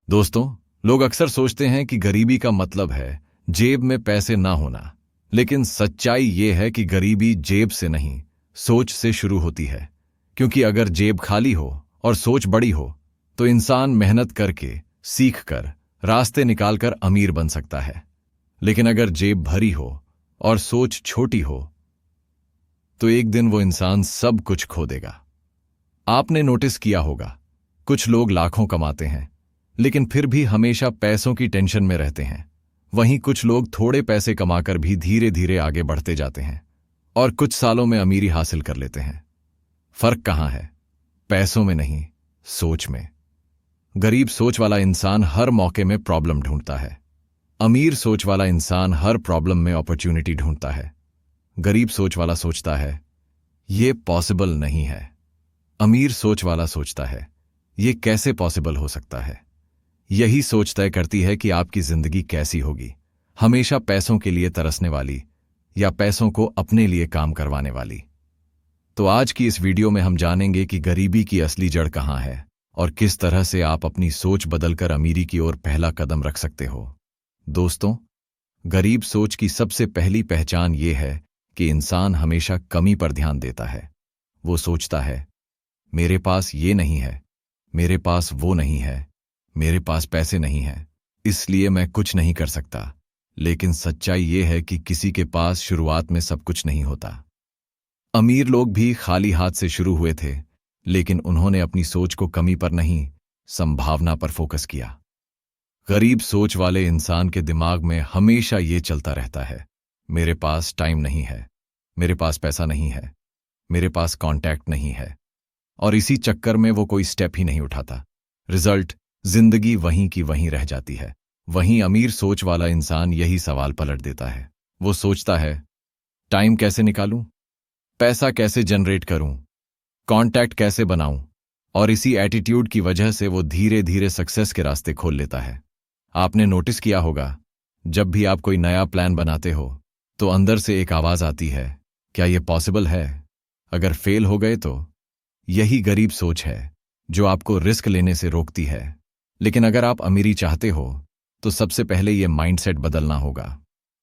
दोस्तों, लोग अक्सर सोचते हैं कि गरीबी का मतलब है जेब में पैसे ना होना, लेकिन सच्चाई ये है कि गरीबी जेब से नहीं, सोच से शुरू होती है। क्योंकि अगर जेब खाली हो और सोच बड़ी हो, तो इंसान मेहनत करके, सीख कर, रास्ते निकालकर अमीर बन सकता है। लेकिन अगर जेब भरी हो और सोच छोटी हो, तो एक दिन वो इंसान सब कुछ खो देगा। आपने नोटिस किया होगा, कुछ लोग लाखों कमाते हैं, लेकिन फिर भी हमेशा पैसों की टेंशन में रहते हैं। वहीं कुछ लोग थोड़े पैसे कमाकर भी धीरे धीरे आगे बढ़ते जाते हैं और कुछ सालों में अमीरी हासिल कर लेते हैं। फर्क कहां है? पैसों में नहीं, सोच में। गरीब सोच वाला इंसान हर मौके में प्रॉब्लम ढूंढता है। अमीर सोच वाला इंसान हर प्रॉब्लम में अपॉर्चुनिटी ढूंढता है। गरीब सोच वाला सोचता है, ये पॉसिबल नहीं है। अमीर सोच वाला सोचता है, ये कैसे पॉसिबल हो सकता है। यही सोच तय करती है कि आपकी जिंदगी कैसी होगी, हमेशा पैसों के लिए तरसने वाली या पैसों को अपने लिए काम करवाने वाली। तो आज की इस वीडियो में हम जानेंगे कि गरीबी की असली जड़ कहां है और किस तरह से आप अपनी सोच बदलकर अमीरी की ओर पहला कदम रख सकते हो। दोस्तों, गरीब सोच की सबसे पहली पहचान ये है कि इंसान हमेशा कमी पर ध्यान देता है। वो सोचता है, मेरे पास ये नहीं है, मेरे पास वो नहीं है, मेरे पास पैसे नहीं हैं, इसलिए मैं कुछ नहीं कर सकता। लेकिन सच्चाई ये है कि किसी के पास शुरुआत में सब कुछ नहीं होता। अमीर लोग भी खाली हाथ से शुरू हुए थे, लेकिन उन्होंने अपनी सोच को कमी पर नहीं, संभावना पर फोकस किया। गरीब सोच वाले इंसान के दिमाग में हमेशा ये चलता रहता है, मेरे पास टाइम नहीं है, मेरे पास पैसा नहीं है, मेरे पास कांटेक्ट नहीं है, और इसी चक्कर में वो कोई स्टेप ही नहीं उठाता। रिजल्ट, जिंदगी वहीं की वहीं रह जाती है। वहीं अमीर सोच वाला इंसान यही सवाल पलट देता है। वो सोचता है, टाइम कैसे निकालूं, पैसा कैसे जनरेट करूं, कांटेक्ट कैसे बनाऊं, और इसी एटीट्यूड की वजह से वो धीरे धीरे सक्सेस के रास्ते खोल लेता है। आपने नोटिस किया होगा, जब भी आप कोई नया प्लान बनाते हो तो अंदर से एक आवाज आती है, क्या ये पॉसिबल है? अगर फेल हो गए तो? यही गरीब सोच है जो आपको रिस्क लेने से रोकती है। लेकिन अगर आप अमीरी चाहते हो तो सबसे पहले ये माइंडसेट बदलना होगा।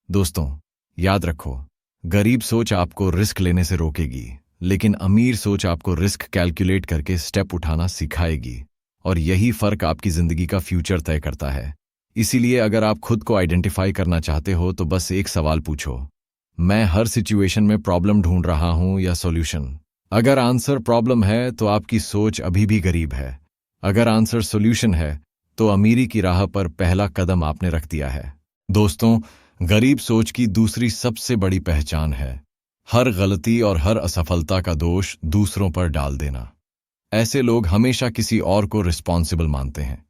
दोस्तों, याद रखो, गरीब सोच आपको रिस्क लेने से रोकेगी, लेकिन अमीर सोच आपको रिस्क कैलकुलेट करके स्टेप उठाना सिखाएगी। और यही फर्क आपकी जिंदगी का फ्यूचर तय करता है। इसीलिए अगर आप खुद को आइडेंटिफाई करना चाहते हो तो बस एक सवाल पूछो, मैं हर सिचुएशन में प्रॉब्लम ढूंढ रहा हूं या सॉल्यूशन? अगर आंसर प्रॉब्लम है तो आपकी सोच अभी भी गरीब है। अगर आंसर सॉल्यूशन है तो अमीरी की राह पर पहला कदम आपने रख दिया है। दोस्तों, गरीब सोच की दूसरी सबसे बड़ी पहचान है हर गलती और हर असफलता का दोष दूसरों पर डाल देना। ऐसे लोग हमेशा किसी और को रिस्पॉन्सिबल मानते हैं।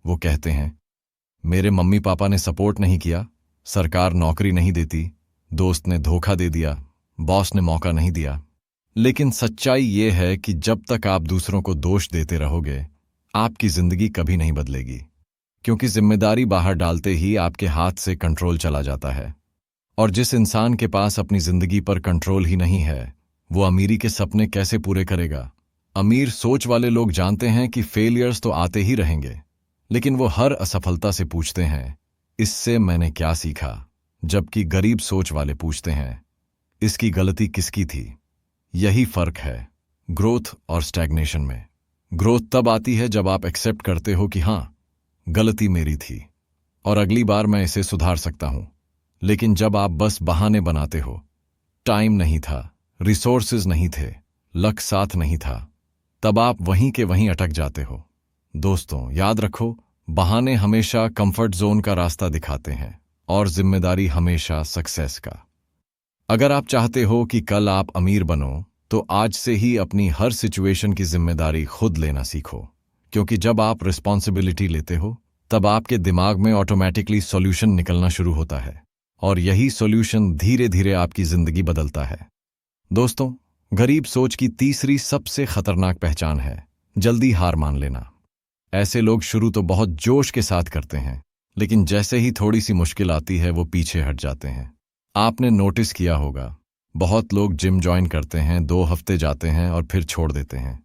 वो कहते हैं, मेरे मम्मी पापा ने सपोर्ट नहीं किया, सरकार नौकरी नहीं देती, दोस्त ने धोखा दे दिया, बॉस ने मौका नहीं दिया। लेकिन सच्चाई ये है कि जब तक आप दूसरों को दोष देते रहोगे, आपकी जिंदगी कभी नहीं बदलेगी। क्योंकि जिम्मेदारी बाहर डालते ही आपके हाथ से कंट्रोल चला जाता है। और जिस इंसान के पास अपनी जिंदगी पर कंट्रोल ही नहीं है, वो अमीरी के सपने कैसे पूरे करेगा? अमीर सोच वाले लोग जानते हैं कि फेलियर्स तो आते ही रहेंगे, लेकिन वो हर असफलता से पूछते हैं, इससे मैंने क्या सीखा? जबकि गरीब सोच वाले पूछते हैं, इसकी गलती किसकी थी? यही फर्क है ग्रोथ और स्टैग्नेशन में। ग्रोथ तब आती है जब आप एक्सेप्ट करते हो कि हाँ, गलती मेरी थी और अगली बार मैं इसे सुधार सकता हूं। लेकिन जब आप बस बहाने बनाते हो, टाइम नहीं था, रिसोर्सेज नहीं थे, लक साथ नहीं था, तब आप वहीं के वहीं अटक जाते हो। दोस्तों, याद रखो, बहाने हमेशा कंफर्ट जोन का रास्ता दिखाते हैं और जिम्मेदारी हमेशा सक्सेस का। अगर आप चाहते हो कि कल आप अमीर बनो, तो आज से ही अपनी हर सिचुएशन की जिम्मेदारी खुद लेना सीखो। क्योंकि जब आप रिस्पॉन्सिबिलिटी लेते हो, तब आपके दिमाग में ऑटोमेटिकली सॉल्यूशन निकलना शुरू होता है और यही सॉल्यूशन धीरे धीरे आपकी जिंदगी बदलता है। दोस्तों, गरीब सोच की तीसरी सबसे खतरनाक पहचान है जल्दी हार मान लेना। ऐसे लोग शुरू तो बहुत जोश के साथ करते हैं, लेकिन जैसे ही थोड़ी सी मुश्किल आती है वो पीछे हट जाते हैं। आपने नोटिस किया होगा, बहुत लोग जिम ज्वाइन करते हैं, 2 हफ्ते जाते हैं और फिर छोड़ देते हैं।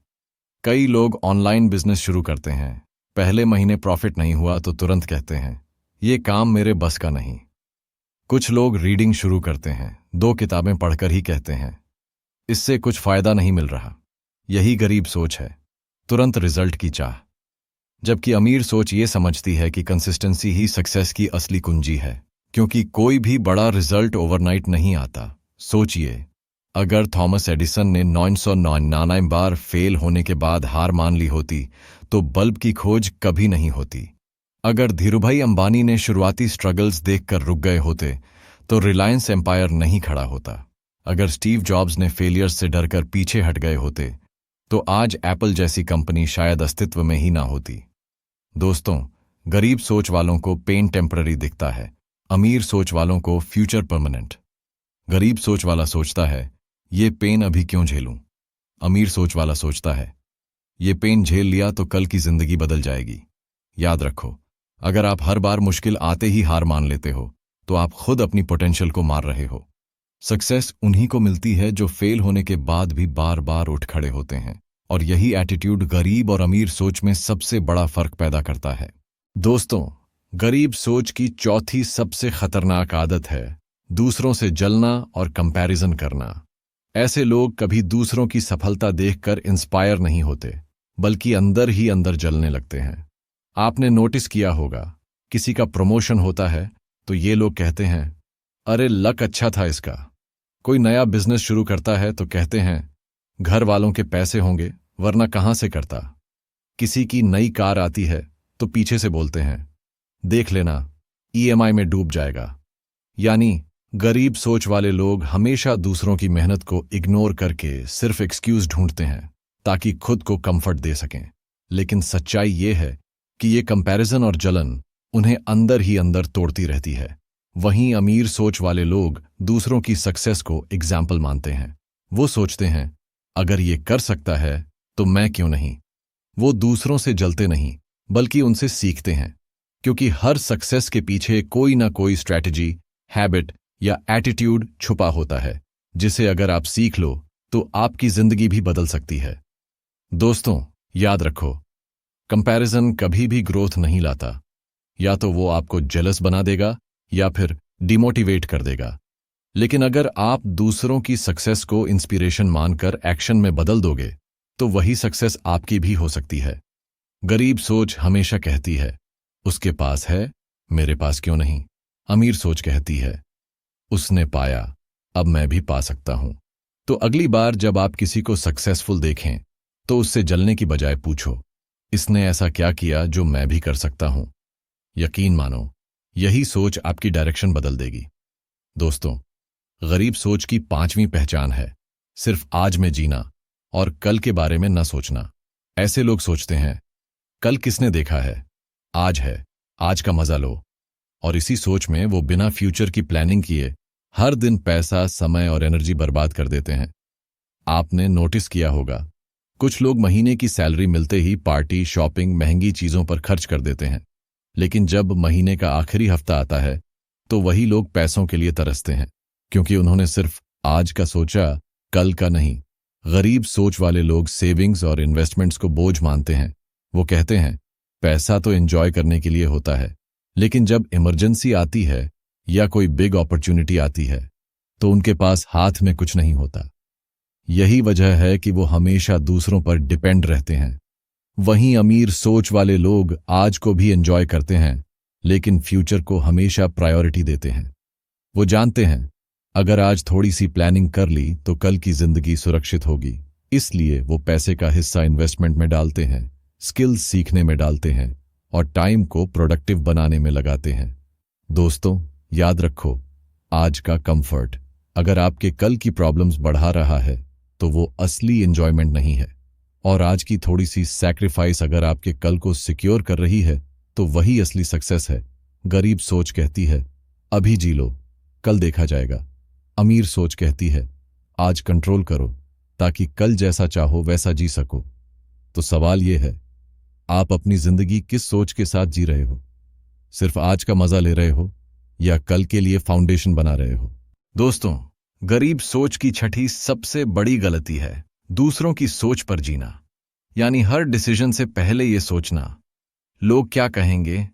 कई लोग ऑनलाइन बिजनेस शुरू करते हैं, पहले महीने प्रॉफिट नहीं हुआ तो तुरंत कहते हैं ये काम मेरे बस का नहीं। कुछ लोग रीडिंग शुरू करते हैं, 2 किताबें पढ़कर ही कहते हैं इससे कुछ फायदा नहीं मिल रहा। यही गरीब सोच है, तुरंत रिजल्ट की चाह। जबकि अमीर सोच ये समझती है कि कंसिस्टेंसी ही सक्सेस की असली कुंजी है, क्योंकि कोई भी बड़ा रिजल्ट ओवरनाइट नहीं आता। सोचिए, अगर थॉमस एडिसन ने 999 बार फेल होने के बाद हार मान ली होती तो बल्ब की खोज कभी नहीं होती। अगर धीरूभाई अंबानी ने शुरुआती स्ट्रगल्स देखकर रुक गए होते तो रिलायंस एम्पायर नहीं खड़ा होता। अगर स्टीव जॉब्स ने फेलियर्स से डरकर पीछे हट गए होते तो आज एप्पल जैसी कंपनी शायद अस्तित्व में ही ना होती। दोस्तों, गरीब सोच वालों को पेन टेम्पररी दिखता है, अमीर सोच वालों को फ्यूचर परमानेंट। गरीब सोच वाला सोचता है ये पेन अभी क्यों झेलूं। अमीर सोच वाला सोचता है ये पेन झेल लिया तो कल की जिंदगी बदल जाएगी। याद रखो, अगर आप हर बार मुश्किल आते ही हार मान लेते हो तो आप खुद अपनी पोटेंशियल को मार रहे हो। सक्सेस उन्हीं को मिलती है जो फेल होने के बाद भी बार बार उठ खड़े होते हैं, और यही एटीट्यूड गरीब और अमीर सोच में सबसे बड़ा फर्क पैदा करता है। दोस्तों, गरीब सोच की चौथी सबसे खतरनाक आदत है दूसरों से जलना और कंपैरिजन करना। ऐसे लोग कभी दूसरों की सफलता देखकर इंस्पायर नहीं होते, बल्कि अंदर ही अंदर जलने लगते हैं। आपने नोटिस किया होगा, किसी का प्रमोशन होता है तो ये लोग कहते हैं अरे लक अच्छा था इसका। कोई नया बिजनेस शुरू करता है तो कहते हैं घर वालों के पैसे होंगे वरना कहां से करता। किसी की नई कार आती है तो पीछे से बोलते हैं देख लेना ईएमआई में डूब जाएगा। यानी गरीब सोच वाले लोग हमेशा दूसरों की मेहनत को इग्नोर करके सिर्फ एक्सक्यूज ढूंढते हैं ताकि खुद को कंफर्ट दे सकें। लेकिन सच्चाई ये है कि ये कंपैरिजन और जलन उन्हें अंदर ही अंदर तोड़ती रहती है। वहीं अमीर सोच वाले लोग दूसरों की सक्सेस को एग्जाम्पल मानते हैं। वो सोचते हैं अगर ये कर सकता है तो मैं क्यों नहीं। वो दूसरों से जलते नहीं बल्कि उनसे सीखते हैं, क्योंकि हर सक्सेस के पीछे कोई ना कोई स्ट्रैटेजी, हैबिट या एटीट्यूड छुपा होता है जिसे अगर आप सीख लो तो आपकी जिंदगी भी बदल सकती है। दोस्तों, याद रखो, कंपैरिजन कभी भी ग्रोथ नहीं लाता। या तो वो आपको जेलस बना देगा या फिर डिमोटिवेट कर देगा। लेकिन अगर आप दूसरों की सक्सेस को इंस्पिरेशन मानकर एक्शन में बदल दोगे तो वही सक्सेस आपकी भी हो सकती है। गरीब सोच हमेशा कहती है उसके पास है, मेरे पास क्यों नहीं। अमीर सोच कहती है उसने पाया, अब मैं भी पा सकता हूं। तो अगली बार जब आप किसी को सक्सेसफुल देखें तो उससे जलने की बजाय पूछो इसने ऐसा क्या किया जो मैं भी कर सकता हूं। यकीन मानो, यही सोच आपकी डायरेक्शन बदल देगी। दोस्तों, गरीब सोच की 5वीं पहचान है सिर्फ आज में जीना और कल के बारे में न सोचना। ऐसे लोग सोचते हैं कल किसने देखा है, आज है, आज का मजा लो। और इसी सोच में वो बिना फ्यूचर की प्लानिंग किए हर दिन पैसा, समय और एनर्जी बर्बाद कर देते हैं। आपने नोटिस किया होगा, कुछ लोग महीने की सैलरी मिलते ही पार्टी, शॉपिंग, महंगी चीजों पर खर्च कर देते हैं। लेकिन जब महीने का आखिरी हफ्ता आता है तो वही लोग पैसों के लिए तरसते हैं, क्योंकि उन्होंने सिर्फ आज का सोचा, कल का नहीं। गरीब सोच वाले लोग सेविंग्स और इन्वेस्टमेंट्स को बोझ मानते हैं। वो कहते हैं पैसा तो एंजॉय करने के लिए होता है, लेकिन जब इमरजेंसी आती है या कोई बिग अपॉर्चुनिटी आती है तो उनके पास हाथ में कुछ नहीं होता। यही वजह है कि वो हमेशा दूसरों पर डिपेंड रहते हैं। वहीं अमीर सोच वाले लोग आज को भी एंजॉय करते हैं, लेकिन फ्यूचर को हमेशा प्रायोरिटी देते हैं। वो जानते हैं अगर आज थोड़ी सी प्लानिंग कर ली तो कल की जिंदगी सुरक्षित होगी। इसलिए वो पैसे का हिस्सा इन्वेस्टमेंट में डालते हैं, स्किल्स सीखने में डालते हैं और टाइम को प्रोडक्टिव बनाने में लगाते हैं। दोस्तों, याद रखो, आज का कंफर्ट अगर आपके कल की प्रॉब्लम्स बढ़ा रहा है तो वो असली एंजॉयमेंट नहीं है, और आज की थोड़ी सी सैक्रिफाइस अगर आपके कल को सिक्योर कर रही है तो वही असली सक्सेस है। गरीब सोच कहती है अभी जी लो, कल देखा जाएगा। अमीर सोच कहती है आज कंट्रोल करो ताकि कल जैसा चाहो वैसा जी सको। तो सवाल यह है, आप अपनी जिंदगी किस सोच के साथ जी रहे हो? सिर्फ आज का मजा ले रहे हो या कल के लिए फाउंडेशन बना रहे हो? दोस्तों, गरीब सोच की छठी सबसे बड़ी गलती है दूसरों की सोच पर जीना। यानी हर डिसीजन से पहले ये सोचना लोग क्या कहेंगे?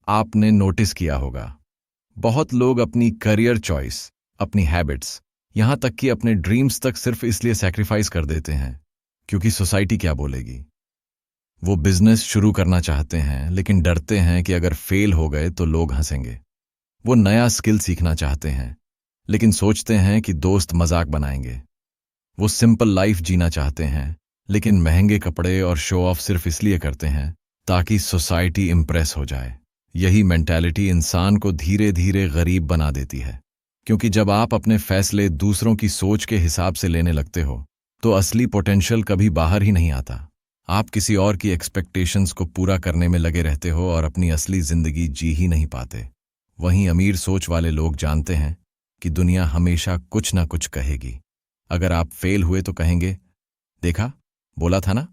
आपने नोटिस किया होगा, बहुत लोग अपनी करियर चॉइस, अपनी हैबिट्स, यहां तक कि अपने ड्रीम्स तक सिर्फ इसलिए सैक्रिफाइस कर देते हैं क्योंकि सोसाइटी क्या बोलेगी। वो बिजनेस शुरू करना चाहते हैं लेकिन डरते हैं कि अगर फेल हो गए तो लोग हंसेंगे। वो नया स्किल सीखना चाहते हैं लेकिन सोचते हैं कि दोस्त मजाक बनाएंगे। वो सिंपल लाइफ जीना चाहते हैं लेकिन महंगे कपड़े और शो ऑफ सिर्फ इसलिए करते हैं ताकि सोसाइटी इंप्रेस हो जाए। यही मेंटालिटी इंसान को धीरे धीरे गरीब बना देती है, क्योंकि जब आप अपने फैसले दूसरों की सोच के हिसाब से लेने लगते हो तो असली पोटेंशियल कभी बाहर ही नहीं आता। आप किसी और की एक्सपेक्टेशंस को पूरा करने में लगे रहते हो और अपनी असली जिंदगी जी ही नहीं पाते। वहीं अमीर सोच वाले लोग जानते हैं कि दुनिया हमेशा कुछ ना कुछ कहेगी। अगर आप फेल हुए तो कहेंगे, देखा, बोला था ना।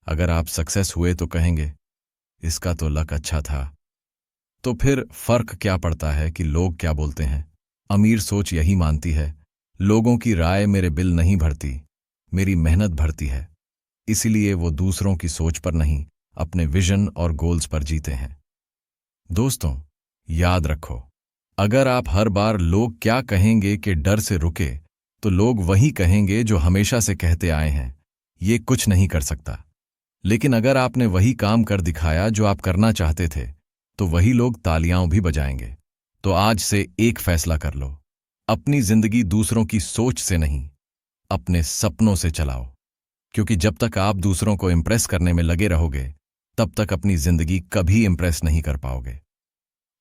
अगर आप सक्सेस हुए तो कहेंगे, इसका तो लक अच्छा था। तो फिर फर्क क्या पड़ता है कि लोग क्या बोलते हैं? अमीर सोच यही मानती है, लोगों की राय मेरे बिल नहीं भरती, मेरी मेहनत भरती है। इसीलिए वो दूसरों की सोच पर नहीं, अपने विजन और गोल्स पर जीते हैं। दोस्तों, याद रखो, अगर आप हर बार लोग क्या कहेंगे के डर से रुके तो लोग वही कहेंगे जो हमेशा से कहते आए हैं, ये कुछ नहीं कर सकता। लेकिन अगर आपने वही काम कर दिखाया जो आप करना चाहते थे तो वही लोग तालियां भी बजाएंगे। तो आज से एक फैसला कर लो, अपनी जिंदगी दूसरों की सोच से नहीं, अपने सपनों से चलाओ। क्योंकि जब तक आप दूसरों को इंप्रेस करने में लगे रहोगे तब तक अपनी जिंदगी कभी इंप्रेस नहीं कर पाओगे।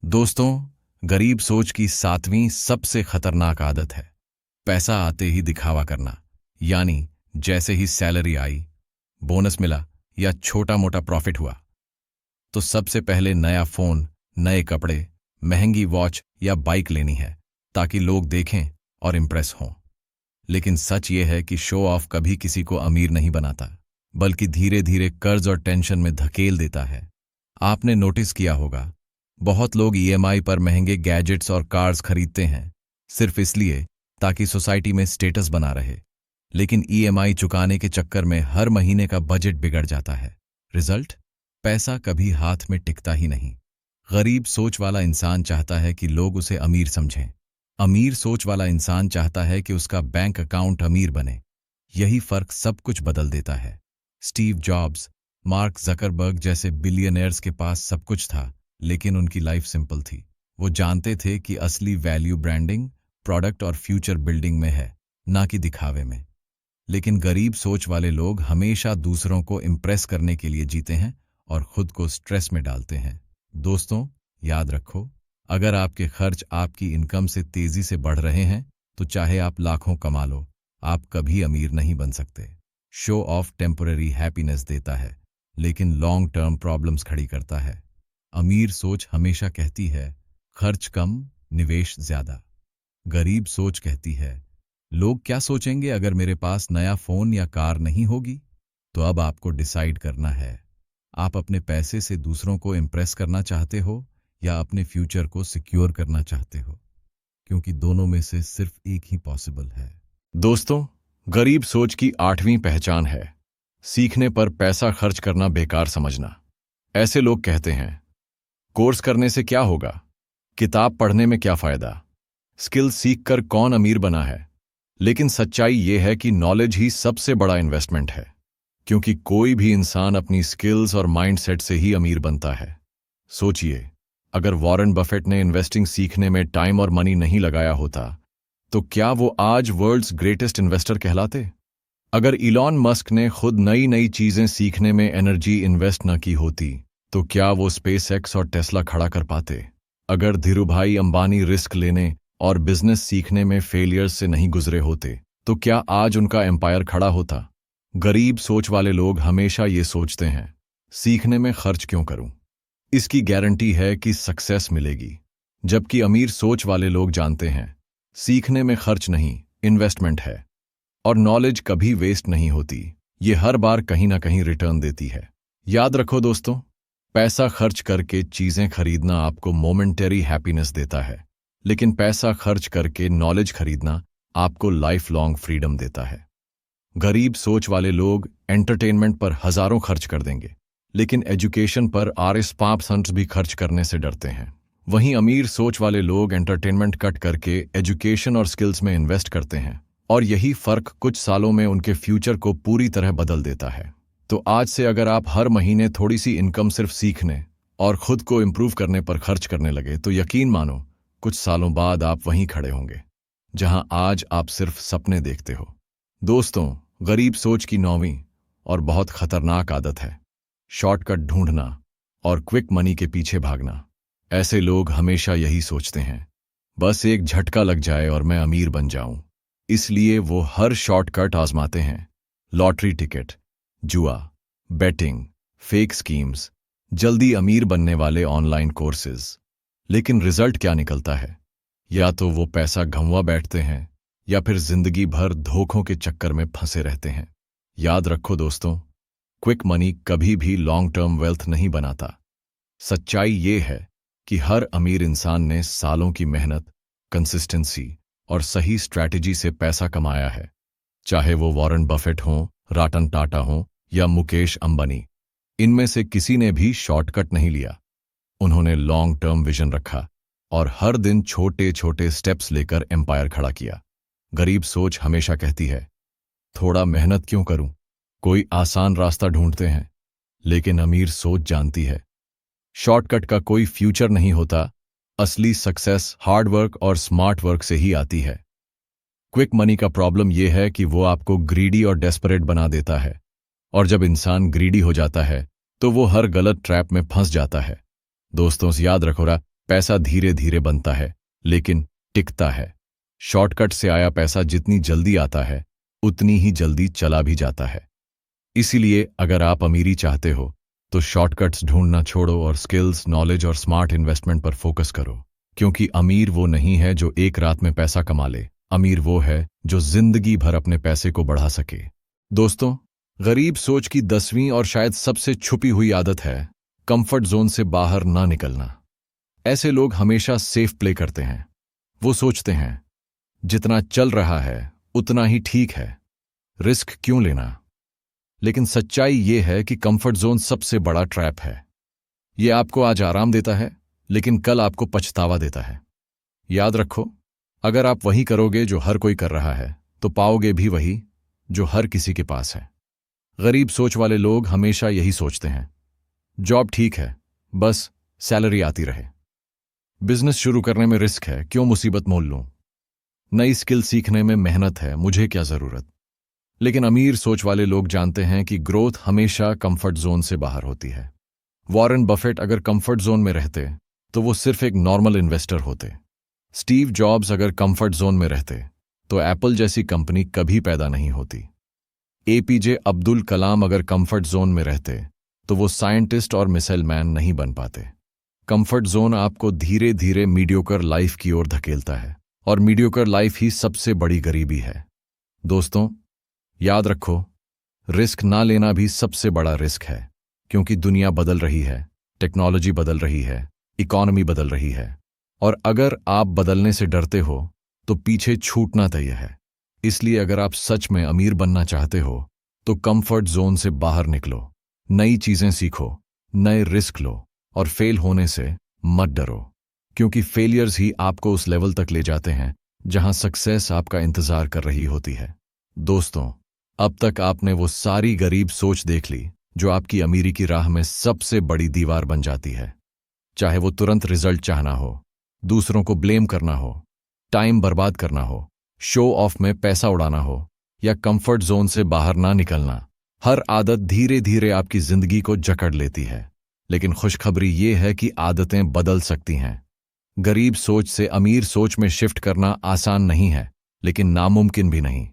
दोस्तों, गरीब सोच की 7वीं सबसे खतरनाक आदत है पैसा आते ही दिखावा करना। यानी जैसे ही सैलरी आई, बोनस मिला या छोटा मोटा प्रॉफिट हुआ तो सबसे पहले नया फोन, नए कपड़े, महंगी वॉच या बाइक लेनी है ताकि लोग देखें और इंप्रेस हों। लेकिन सच ये है कि शो ऑफ कभी किसी को अमीर नहीं बनाता, बल्कि धीरे धीरे कर्ज और टेंशन में धकेल देता है। आपने नोटिस किया होगा, बहुत लोग ईएमआई पर महंगे गैजेट्स और कार्स खरीदते हैं सिर्फ इसलिए ताकि सोसाइटी में स्टेटस बना रहे। लेकिन ईएमआई चुकाने के चक्कर में हर महीने का बजट बिगड़ जाता है। रिजल्ट? पैसा कभी हाथ में टिकता ही नहीं। गरीब सोच वाला इंसान चाहता है कि लोग उसे अमीर समझें। अमीर सोच वाला इंसान चाहता है कि उसका बैंक अकाउंट अमीर बने। यही फर्क सब कुछ बदल देता है। स्टीव जॉब्स, मार्क जकरबर्ग जैसे बिलियनर्स के पास सब कुछ था, लेकिन उनकी लाइफ सिंपल थी। वो जानते थे कि असली वैल्यू ब्रांडिंग, प्रोडक्ट और फ्यूचर बिल्डिंग में है, ना कि दिखावे में। लेकिन गरीब सोच वाले लोग हमेशा दूसरों को इंप्रेस करने के लिए जीते हैं और खुद को स्ट्रेस में डालते हैं। दोस्तों, याद रखो, अगर आपके खर्च आपकी इनकम से तेजी से बढ़ रहे हैं तो चाहे आप लाखों कमा लो, आप कभी अमीर नहीं बन सकते। शो ऑफ टेम्पररी हैप्पीनेस देता है लेकिन लॉन्ग टर्म प्रॉब्लम्स खड़ी करता है। अमीर सोच हमेशा कहती है, खर्च कम, निवेश ज्यादा। गरीब सोच कहती है, लोग क्या सोचेंगे अगर मेरे पास नया फोन या कार नहीं होगी। तो अब आपको डिसाइड करना है, आप अपने पैसे से दूसरों को इंप्रेस करना चाहते हो या अपने फ्यूचर को सिक्योर करना चाहते हो, क्योंकि दोनों में से सिर्फ एक ही पॉसिबल है। दोस्तों, गरीब सोच की 8वीं पहचान है सीखने पर पैसा खर्च करना बेकार समझना। ऐसे लोग कहते हैं, कोर्स करने से क्या होगा, किताब पढ़ने में क्या फायदा, स्किल सीखकर कौन अमीर बना है। लेकिन सच्चाई यह है कि नॉलेज ही सबसे बड़ा इन्वेस्टमेंट है, क्योंकि कोई भी इंसान अपनी स्किल्स और माइंडसेट से ही अमीर बनता है। सोचिए, अगर वॉरेन बफेट ने इन्वेस्टिंग सीखने में टाइम और मनी नहीं लगाया होता तो क्या वो आज वर्ल्ड्स ग्रेटेस्ट इन्वेस्टर कहलाते? अगर इलॉन मस्क ने खुद नई नई चीजें सीखने में एनर्जी इन्वेस्ट न की होती तो क्या वो स्पेसएक्स और टेस्ला खड़ा कर पाते? अगर धीरूभाई अंबानी रिस्क लेने और बिजनेस सीखने में फेलियर्स से नहीं गुजरे होते तो क्या आज उनका एम्पायर खड़ा होता? गरीब सोच वाले लोग हमेशा ये सोचते हैं, सीखने में खर्च क्यों करूं, इसकी गारंटी है कि सक्सेस मिलेगी। जबकि अमीर सोच वाले लोग जानते हैं, सीखने में खर्च नहीं, इन्वेस्टमेंट है, और नॉलेज कभी वेस्ट नहीं होती, ये हर बार कहीं ना कहीं रिटर्न देती है। याद रखो दोस्तों, पैसा खर्च करके चीजें खरीदना आपको मोमेंटरी हैप्पीनेस देता है, लेकिन पैसा खर्च करके नॉलेज खरीदना आपको लाइफ लॉन्ग फ्रीडम देता है। गरीब सोच वाले लोग एंटरटेनमेंट पर हजारों खर्च कर देंगे, लेकिन एजुकेशन पर RS5% भी खर्च करने से डरते हैं। वहीं अमीर सोच वाले लोग एंटरटेनमेंट कट करके एजुकेशन और स्किल्स में इन्वेस्ट करते हैं, और यही फर्क कुछ सालों में उनके फ्यूचर को पूरी तरह बदल देता है। तो आज से अगर आप हर महीने थोड़ी सी इनकम सिर्फ सीखने और खुद को इम्प्रूव करने पर खर्च करने लगे, तो यकीन मानो कुछ सालों बाद आप वहीं खड़े होंगे जहां आज आप सिर्फ सपने देखते हो। दोस्तों, गरीब सोच की 9वीं और बहुत खतरनाक आदत है शॉर्टकट ढूंढना और क्विक मनी के पीछे भागना। ऐसे लोग हमेशा यही सोचते हैं, बस एक झटका लग जाए और मैं अमीर बन जाऊं। इसलिए वो हर शॉर्टकट आजमाते हैं। लॉटरी टिकट, जुआ, बेटिंग, फेक स्कीम्स, जल्दी अमीर बनने वाले ऑनलाइन कोर्सेज। लेकिन रिजल्ट क्या निकलता है? या तो वो पैसा गंवा बैठते हैं या फिर जिंदगी भर धोखों के चक्कर में फंसे रहते हैं। याद रखो दोस्तों, क्विक मनी कभी भी लॉन्ग टर्म वेल्थ नहीं बनाता। सच्चाई ये है कि हर अमीर इंसान ने सालों की मेहनत, कंसिस्टेंसी और सही स्ट्रैटेजी से पैसा कमाया है। चाहे वो वॉरेन बफेट हों, रतन टाटा हों या मुकेश अंबानी, इनमें से किसी ने भी शॉर्टकट नहीं लिया। उन्होंने लॉन्ग टर्म विजन रखा और हर दिन छोटे छोटे स्टेप्स लेकर एम्पायर खड़ा किया। गरीब सोच हमेशा कहती है, थोड़ा मेहनत क्यों करूं, कोई आसान रास्ता ढूंढते हैं। लेकिन अमीर सोच जानती है, शॉर्टकट का कोई फ्यूचर नहीं होता। असली सक्सेस हार्ड वर्क और स्मार्ट वर्क से ही आती है। क्विक मनी का प्रॉब्लम यह है कि वो आपको ग्रीडी और डेस्परेट बना देता है, और जब इंसान ग्रीडी हो जाता है तो वो हर गलत ट्रैप में फंस जाता है। दोस्तों, याद रखो, पैसा धीरे धीरे बनता है लेकिन टिकता है। शॉर्टकट से आया पैसा जितनी जल्दी आता है उतनी ही जल्दी चला भी जाता है। इसीलिए अगर आप अमीरी चाहते हो तो शॉर्टकट्स ढूंढना छोड़ो और स्किल्स, नॉलेज और स्मार्ट इन्वेस्टमेंट पर फोकस करो। क्योंकि अमीर वो नहीं है जो एक रात में पैसा कमा ले, अमीर वो है जो जिंदगी भर अपने पैसे को बढ़ा सके। दोस्तों, गरीब सोच की 10वीं और शायद सबसे छुपी हुई आदत है कंफर्ट जोन से बाहर ना निकलना। ऐसे लोग हमेशा सेफ प्ले करते हैं। वो सोचते हैं जितना चल रहा है उतना ही ठीक है, रिस्क क्यों लेना। लेकिन सच्चाई ये है कि कंफर्ट जोन सबसे बड़ा ट्रैप है। ये आपको आज आराम देता है लेकिन कल आपको पछतावा देता है। याद रखो, अगर आप वही करोगे जो हर कोई कर रहा है तो पाओगे भी वही जो हर किसी के पास है। गरीब सोच वाले लोग हमेशा यही सोचते हैं, जॉब ठीक है, बस सैलरी आती रहे। बिजनेस शुरू करने में रिस्क है, क्यों मुसीबत मोल लूं। नई स्किल सीखने में मेहनत है, मुझे क्या जरूरत। लेकिन अमीर सोच वाले लोग जानते हैं कि ग्रोथ हमेशा कंफर्ट जोन से बाहर होती है। वॉरेन बफेट अगर कंफर्ट जोन में रहते तो वो सिर्फ एक नॉर्मल इन्वेस्टर होते। स्टीव जॉब्स अगर कंफर्ट जोन में रहते तो एप्पल जैसी कंपनी कभी पैदा नहीं होती। APJ अब्दुल कलाम अगर कंफर्ट जोन में रहते तो वो साइंटिस्ट और मिसाइल मैन नहीं बन पाते। कंफर्ट जोन आपको धीरे धीरे मीडियोकर लाइफ की ओर धकेलता है, और मीडियोकर लाइफ ही सबसे बड़ी गरीबी है। दोस्तों, याद रखो, रिस्क ना लेना भी सबसे बड़ा रिस्क है। क्योंकि दुनिया बदल रही है, टेक्नोलॉजी बदल रही है, इकॉनमी बदल रही है, और अगर आप बदलने से डरते हो तो पीछे छूटना तय है। इसलिए अगर आप सच में अमीर बनना चाहते हो तो कंफर्ट जोन से बाहर निकलो, नई चीजें सीखो, नए रिस्क लो और फेल होने से मत डरो। क्योंकि फेलियर्स ही आपको उस लेवल तक ले जाते हैं जहां सक्सेस आपका इंतजार कर रही होती है। दोस्तों, अब तक आपने वो सारी गरीब सोच देख ली जो आपकी अमीरी की राह में सबसे बड़ी दीवार बन जाती है। चाहे वो तुरंत रिजल्ट चाहना हो, दूसरों को ब्लेम करना हो, टाइम बर्बाद करना हो, शो ऑफ में पैसा उड़ाना हो या कंफर्ट जोन से बाहर ना निकलना, हर आदत धीरे धीरे आपकी जिंदगी को जकड़ लेती है। लेकिन खुशखबरी ये है कि आदतें बदल सकती हैं। गरीब सोच से अमीर सोच में शिफ्ट करना आसान नहीं है, लेकिन नामुमकिन भी नहीं।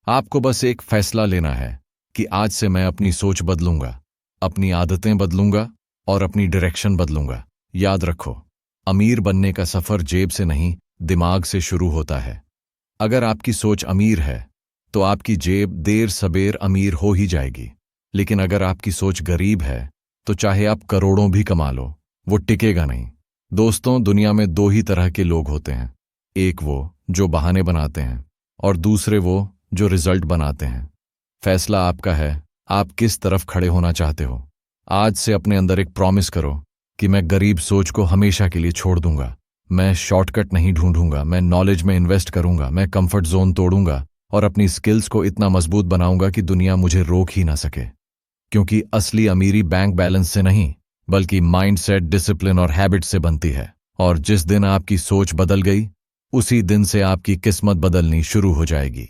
आपको बस एक फैसला लेना है कि आज से मैं अपनी सोच बदलूंगा, अपनी आदतें बदलूंगा और अपनी डायरेक्शन बदलूंगा। याद रखो, अमीर बनने का सफर जेब से नहीं, दिमाग से शुरू होता है। अगर आपकी सोच अमीर है तो आपकी जेब देर सबेर अमीर हो ही जाएगी। लेकिन अगर आपकी सोच गरीब है तो चाहे आप करोड़ों भी कमा लो, वो टिकेगा नहीं। दोस्तों, दुनिया में दो ही तरह के लोग होते हैं, एक वो जो बहाने बनाते हैं और दूसरे वो जो रिजल्ट बनाते हैं। फैसला आपका है, आप किस तरफ खड़े होना चाहते हो। आज से अपने अंदर एक प्रॉमिस करो कि मैं गरीब सोच को हमेशा के लिए छोड़ दूंगा। मैं शॉर्टकट नहीं ढूंढूंगा, मैं नॉलेज में इन्वेस्ट करूंगा, मैं कंफर्ट जोन तोड़ूंगा और अपनी स्किल्स को इतना मजबूत बनाऊंगा कि दुनिया मुझे रोक ही ना सके। क्योंकि असली अमीरी बैंक बैलेंस से नहीं, बल्कि माइंडसेट, डिसिप्लिन और हैबिट से बनती है। और जिस दिन आपकी सोच बदल गई, उसी दिन से आपकी किस्मत बदलनी शुरू हो जाएगी।